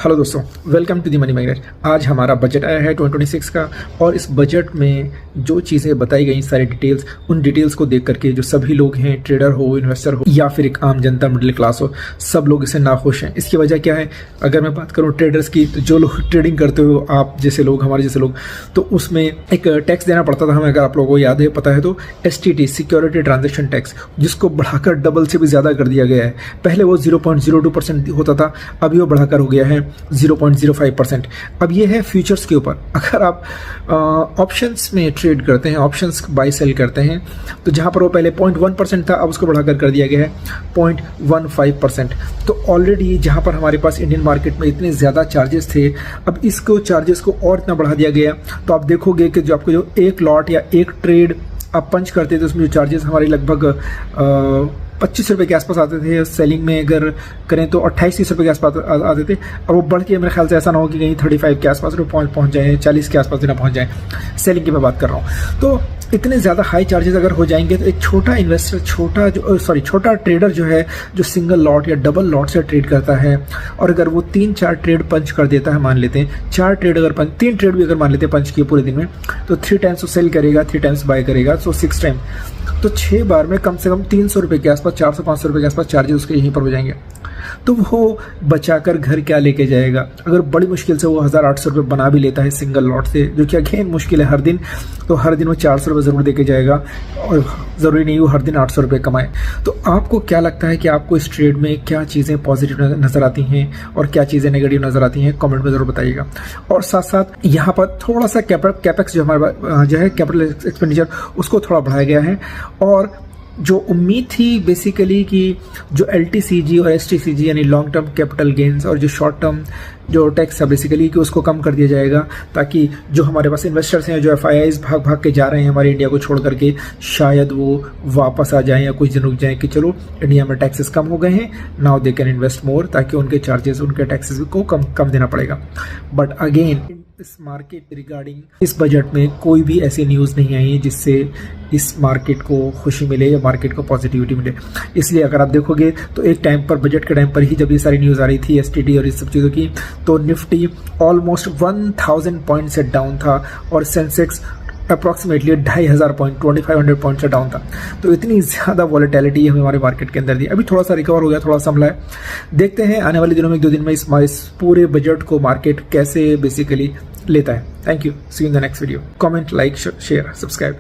Hello दोस्तों, welcome to the Money Magnet. आज हमारा बजट आया है 2026 का और इस बजट में जो चीज़ें बताई गई सारी डिटेल्स, उन डिटेल्स को देख करके जो सभी लोग हैं, ट्रेडर हो, इन्वेस्टर हो या फिर एक आम जनता, मिडिल क्लास हो, सब लोग इससे नाखुश हैं। इसकी वजह क्या है? अगर मैं बात करूं ट्रेडर्स की, तो जो लोग ट्रेडिंग करते हो, आप जैसे लोग, हमारे जैसे लोग, तो उसमें एक टैक्स देना पड़ता था हमें, अगर आप लोगों को याद है, पता है तो, STT, सिक्योरिटी ट्रांजेक्शन टैक्स, जिसको बढ़ाकर डबल से भी ज़्यादा कर दिया गया है। पहले वो 0.02% होता था, अभी वो बढ़ाकर हो गया है 0.05%। अब ये है फ्यूचर्स के ऊपर। अगर आप ऑप्शंस में ट्रेड करते हैं, ऑप्शंस बाई सेल करते हैं, तो जहाँ पर वो पहले 0.1% था, अब उसको बढ़ाकर कर दिया गया है 0.15%। तो ऑलरेडी जहाँ पर हमारे पास इंडियन मार्केट में इतने ज़्यादा चार्जेस थे, अब इसको चार्जेस को और इतना बढ़ा दिया गया। तो आप देखोगे कि जो आपको जो एक लॉट या एक ट्रेड आप पंच करते थे, उसमें जो चार्जेस हमारे लगभग 25 रुपये के आसपास आते थे। सेलिंग में अगर करें तो 28-30 रुपये के आसपास आते थे, और वो बढ़ के मेरे ख्याल से ऐसा ना हो कि कहीं 35 के आसपास पहुंच जाए, 40 के आसपास ना पहुंच जाए। सेलिंग की मैं बात कर रहा हूँ। तो इतने ज़्यादा हाई चार्जेस अगर हो जाएंगे, तो एक छोटा इन्वेस्टर, छोटा ट्रेडर जो है, जो सिंगल लॉट या डबल लॉट से ट्रेड करता है, और अगर वो 3-4 ट्रेड पंच कर देता है, मान लेते हैं 4 ट्रेड अगर पंच, 3 ट्रेड भी अगर मान लेते हैं पंच किए पूरे दिन में, तो 3 टाइम्स वो सेल करेगा, 3 टाइम्स बाय करेगा, तो 6 टाइम, तो 6 बार में कम से कम 300 रुपये के आसपास, 400-500 रुपये के आसपास चार्जेस उसके यहीं पर हो जाएंगे। तो वो बचाकर घर क्या लेके जाएगा? अगर बड़ी मुश्किल से वो 1800 रुपये बना भी लेता है सिंगल लॉट से, जो कि अगेन मुश्किल है हर दिन, तो हर दिन वो 400 रुपये ज़रूर देके जाएगा, और ज़रूरी नहीं वो हर दिन 800 रुपये कमाए। तो आपको क्या लगता है कि आपको इस ट्रेड में क्या चीज़ें पॉजिटिव नज़र आती हैं और क्या चीज़ें नेगेटिव नज़र आती हैं? कमेंट में ज़रूर बताइएगा। और साथ साथ यहाँ पर थोड़ा सा कैपेक्स जो हमारा जो है, कैपिटल एक्सपेंडिचर, उसको थोड़ा बढ़ाया गया है। और जो उम्मीद थी बेसिकली कि जो LTCG और STCG यानी लॉन्ग टर्म कैपिटल गेंस, और जो शॉर्ट टर्म जो टैक्स है बेसिकली, कि उसको कम कर दिया जाएगा, ताकि जो हमारे पास इन्वेस्टर्स हैं, जो FIIs भाग के जा रहे हैं हमारे इंडिया को छोड़ करके, शायद वो वापस आ जाएं या कुछ दिन रुक जाएं कि चलो इंडिया में टैक्सेस कम हो गए हैं, now they can invest more, ताकि उनके चार्जेस, उनके टैक्सेस को कम देना पड़ेगा। बट अगेन, इस मार्केट रिगार्डिंग इस बजट में कोई भी ऐसी न्यूज़ नहीं आई है जिससे इस मार्केट को खुशी मिले या मार्केट को पॉजिटिविटी मिले। इसलिए अगर आप देखोगे तो एक टाइम पर, बजट के टाइम पर ही, जब ये सारी न्यूज़ आ रही थी STT और इस सब चीज़ों की, तो निफ्टी ऑलमोस्ट 1000 पॉइंट से डाउन था, और सेंसेक्स अप्रॉक्सीमेटली 2500 पॉइंट, 2500 पॉइंट से डाउन था। तो इतनी ज़्यादा वॉलेटिलिटी हमारे मार्केट के अंदर थी। अभी थोड़ा सा रिकवर हो गया, थोड़ा संभला है। देखते हैं आने वाले दिनों में, 1-2 दिन में इस पूरे बजट को मार्केट कैसे बेसिकली लेता है। Thank you, see you in the next video. Comment, like, share, subscribe.